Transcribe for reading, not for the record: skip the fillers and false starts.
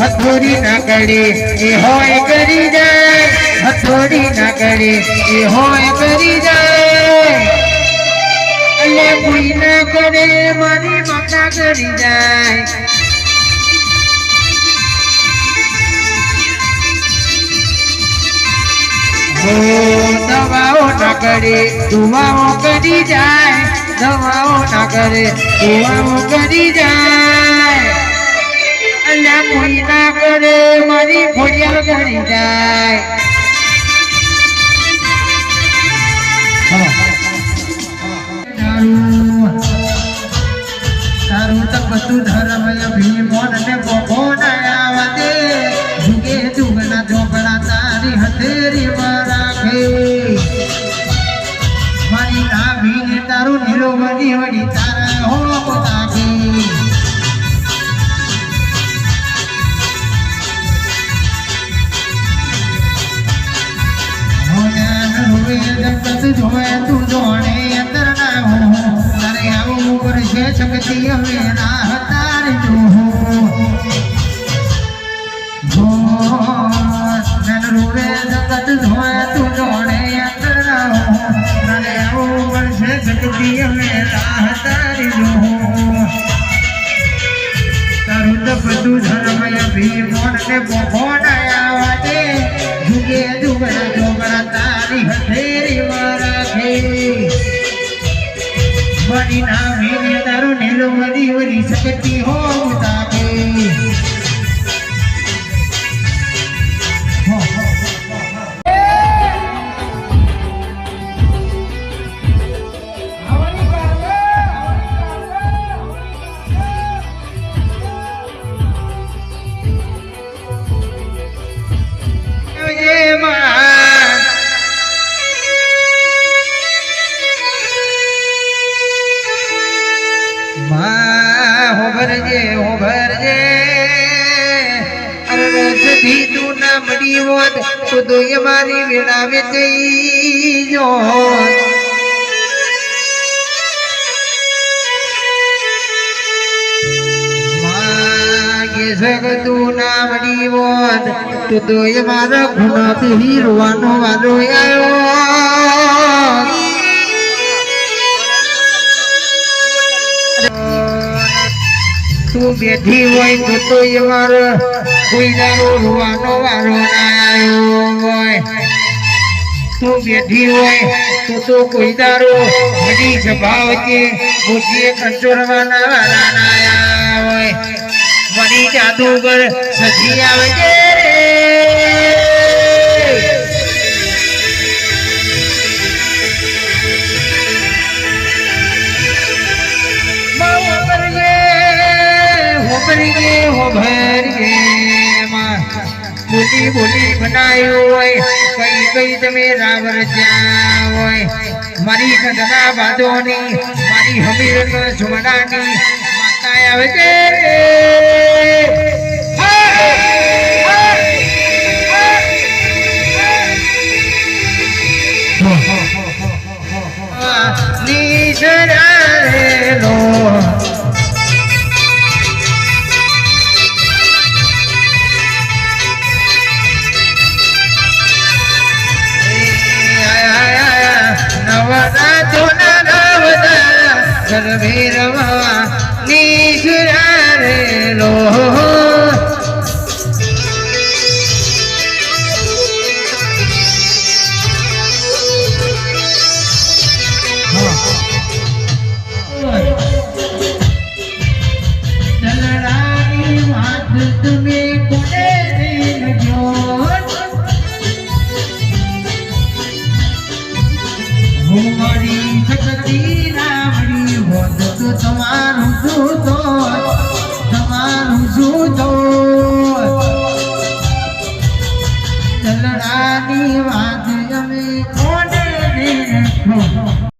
हथोड़ी ना करे ये होए करी जाए, हथोड़ी ना करे ये होए करी जाए, अल्लाह कोई ना करे मारी ममता करी जाए। हो दवाओ ना करे दुआओ करी जाए, दवाओ ना करे दुआओ करी जाए, अल्लाह कोई ना करे मारी फरियाद करी जाए। तारू तक बतू धर्म भी मोन ने बोको नया दे, झुके दुगना झोपड़ा तारी हथेरी राखे, मारी नाभी ने तारू नीलो वडी वडी तारा हो ताके। जगत जोए तू जोने अंदर ना हो, तारे आओ ऊपर से शक्ति हमें ना हतार जो हो, नन रूवे जगत जोए तू जोने अंदर ना हो, तारे आओ ऊपर से शक्ति हमें ना हतार जो हो। तारू तप तू धर्मय भी मोन ने बोन आया दे, झुके दुगना जोगना तारी हथेरी राखे, बड़ी नामी ने तारू नीलो वदी वदी शक्ति हो ताके। તું તો એ મારી વેળાવે જઈ જો જગતું નામની વોદ તું તો એ મારા ગુના પીડી રોવાનો વાલો આવ્યો તું બેઠી હોય તો એ મારો કોઈ દારો રોવાનો વારો ના આવ્યો હોય તું બેઠી હોય તો કોઈ દારો બધી સભા વચ્ચે બુદ્ધિએ કંચોરવાના વાળા ના આવ્યા હોય મરી જાદુગર સજી આવજે બોલી બોલી બનાવ્યું હોય કઈ કઈ તમે રાવર જ્યાં હોય મારી કંદના બાદોની મારી હમીર સુમનાની માતા આવે છે ભેરવા નીસુરા રે લો દલડાની વાત તમે કોને દેજો હું મારી સકતી નામડી હોત તો તમારું શું તો દલડાની વાત